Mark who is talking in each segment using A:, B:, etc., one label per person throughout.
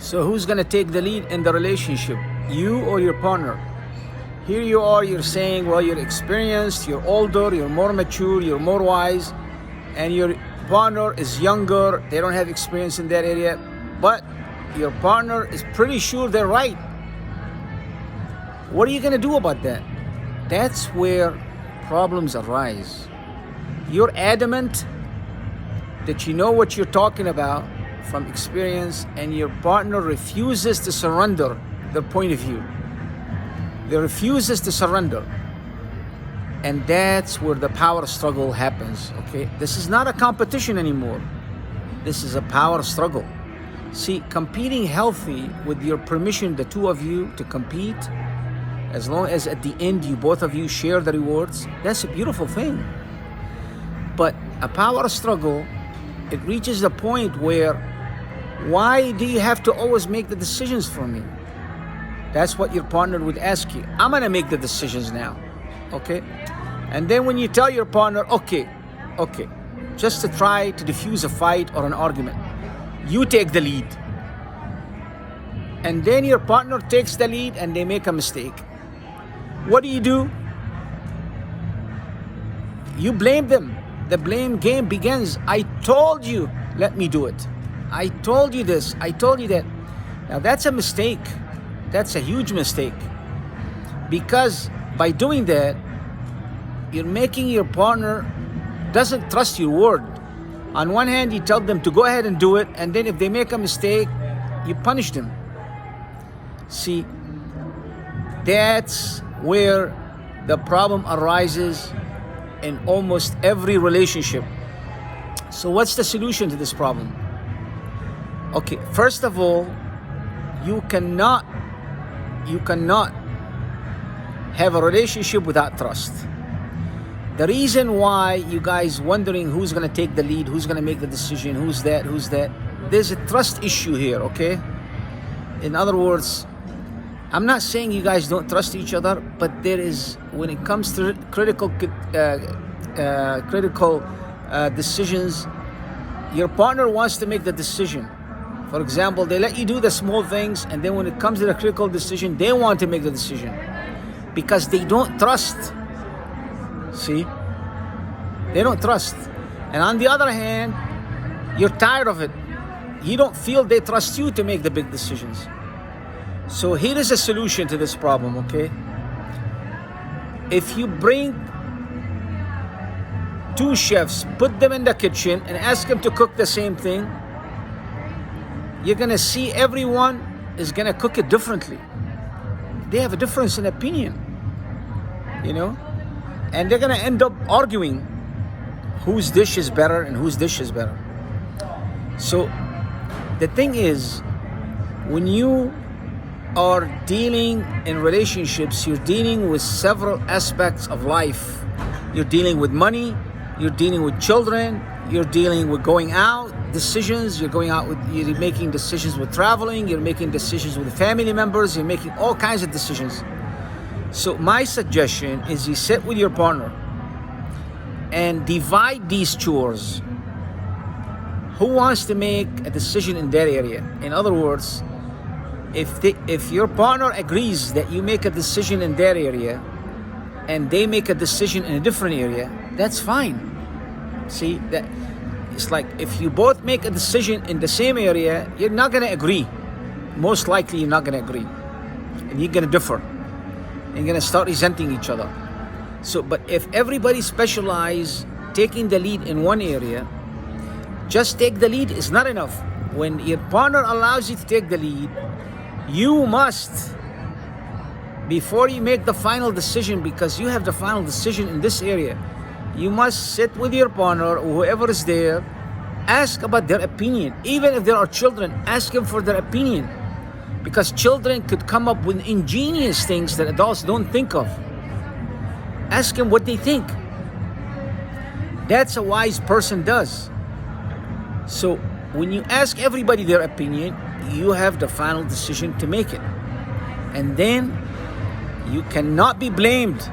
A: So who's going to take the lead in the relationship? You or your partner? Here you are, you're saying, well, you're experienced, you're older, you're more mature, you're more wise, and your partner is younger, they don't have experience in that area, but your partner is pretty sure they're right. What are you going to do about that? That's where problems arise. You're adamant that you know what you're talking about from experience, and your partner refuses to surrender their point of view. They refuses to surrender. And that's where the power struggle happens, okay? This is not a competition anymore. This is a power struggle. See, competing healthy with your permission, the two of you to compete, as long as at the end you both of you share the rewards, that's a beautiful thing. But a power struggle, it reaches a point where, why do you have to always make the decisions for me? That's what your partner would ask you. I'm gonna make the decisions now, okay? And then when you tell your partner, okay, just to try to diffuse a fight or an argument, you take the lead. And then your partner takes the lead and they make a mistake. What do? You blame them. The blame game begins. I told you, let me do it. I told you this, I told you that. Now that's a mistake. That's a huge mistake. Because by doing that, you're making your partner doesn't trust your word. On one hand, you tell them to go ahead and do it, and then if they make a mistake, you punish them. See, that's where the problem arises in almost every relationship. So what's the solution to this problem? Okay, first of all, you cannot have a relationship without trust. The reason why you guys wondering who's going to take the lead, who's going to make the decision, who's that, there's a trust issue here, okay? In other words, I'm not saying you guys don't trust each other, but there is, when it comes to critical decisions, your partner wants to make the decision. For example, they let you do the small things, and then when it comes to the critical decision, they want to make the decision because they don't trust. See? They don't trust. And on the other hand, you're tired of it. You don't feel they trust you to make the big decisions. So here is a solution to this problem, okay? If you bring two chefs, put them in the kitchen and ask them to cook the same thing, you're gonna see everyone is gonna cook it differently. They have a difference in opinion, you know? And they're gonna end up arguing whose dish is better and whose dish is better. So the thing is, when you are dealing in relationships, you're dealing with several aspects of life. You're dealing with money, you're dealing with children, you're dealing with going out, decisions, you're making decisions with traveling, you're making decisions with family members, you're making all kinds of decisions. So my suggestion is you sit with your partner and divide these chores. Who wants to make a decision in that area? In other words, if your partner agrees that you make a decision in that area and they make a decision in a different area, that's fine. See, that it's like if you both make a decision in the same area, you're not going to agree. Most likely you're not going to agree. And you're going to differ. You're going to start resenting each other. So, but if everybody specializes taking the lead in one area, just take the lead is not enough. When your partner allows you to take the lead, you must, before you make the final decision, because you have the final decision in this area, you must sit with your partner or whoever is there, ask about their opinion. Even if there are children, ask them for their opinion. Because children could come up with ingenious things that adults don't think of. Ask them what they think. That's a wise person does. So when you ask everybody their opinion, you have the final decision to make it. And then you cannot be blamed.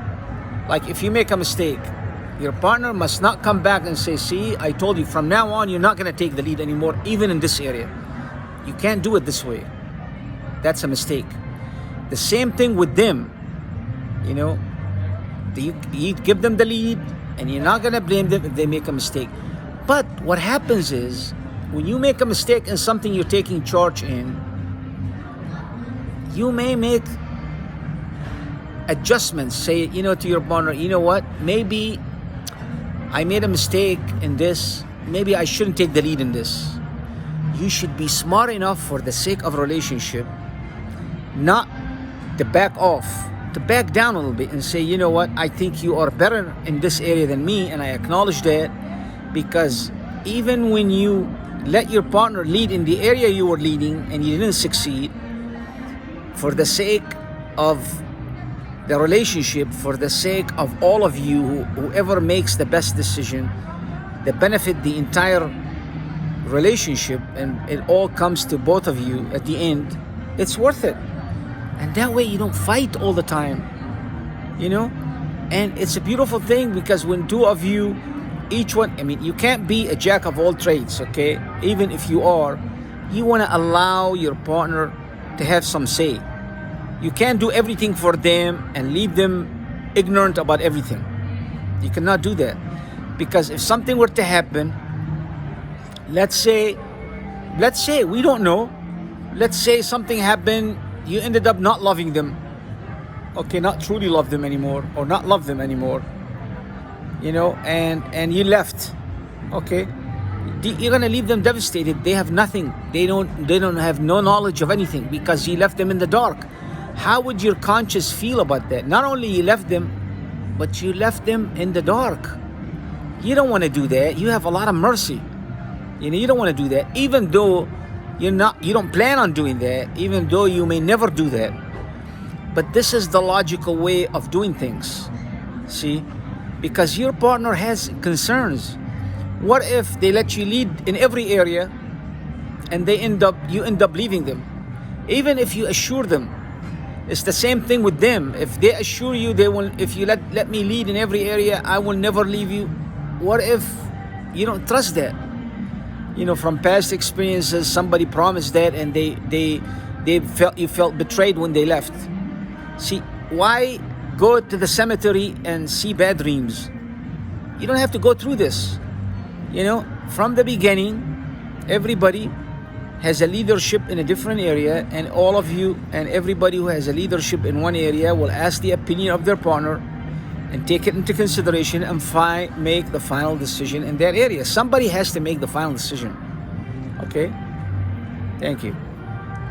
A: Like if you make a mistake, your partner must not come back and say, see, I told you from now on, you're not going to take the lead anymore, even in this area. You can't do it this way. that's a mistake. The same thing with them. You know, you give them the lead, and you're not gonna blame them if they make a mistake. But what happens is, when you make a mistake in something you're taking charge in, you may make adjustments. Say, to your partner, you know what? Maybe I made a mistake in this. Maybe I shouldn't take the lead in this. You should be smart enough, for the sake of relationship, not to back off, to back down a little bit and say, you know what? I think you are better in this area than me, and I acknowledge that, because even when you let your partner lead in the area you were leading and you didn't succeed, for the sake of the relationship, for the sake of all of you, whoever makes the best decision, that benefit the entire relationship, and it all comes to both of you at the end, it's worth it. And that way you don't fight all the time, and it's a beautiful thing, because when two of you, each one, you can't be a jack of all trades, okay? Even if you are, you want to allow your partner to have some say. You can't do everything for them and leave them ignorant about everything. You cannot do that, because if something were to happen, let's say we don't know, let's say something happened, you ended up not loving them, okay, not truly love them anymore, or not love them anymore, and you left, okay, you're gonna leave them devastated. They have nothing. They don't have no knowledge of anything, because you left them in the dark. How would your conscience feel about that? Not only you left them, but you left them in the dark. You don't want to do that. You have a lot of mercy. You don't want to do that, even though you don't plan on doing that, even though you may never do that. But this is the logical way of doing things. See? Because your partner has concerns. What if they let you lead in every area, and you end up leaving them? Even if you assure them, it's the same thing with them. If they assure you if you let me lead in every area, I will never leave you. What if you don't trust that? From past experiences, somebody promised that, and you felt betrayed when they left. See, why go to the cemetery and see bad dreams? You don't have to go through this. From the beginning, everybody has a leadership in a different area, and all of you and everybody who has a leadership in one area will ask the opinion of their partner and take it into consideration and make the final decision in that area. Somebody has to make the final decision. Okay? Thank you.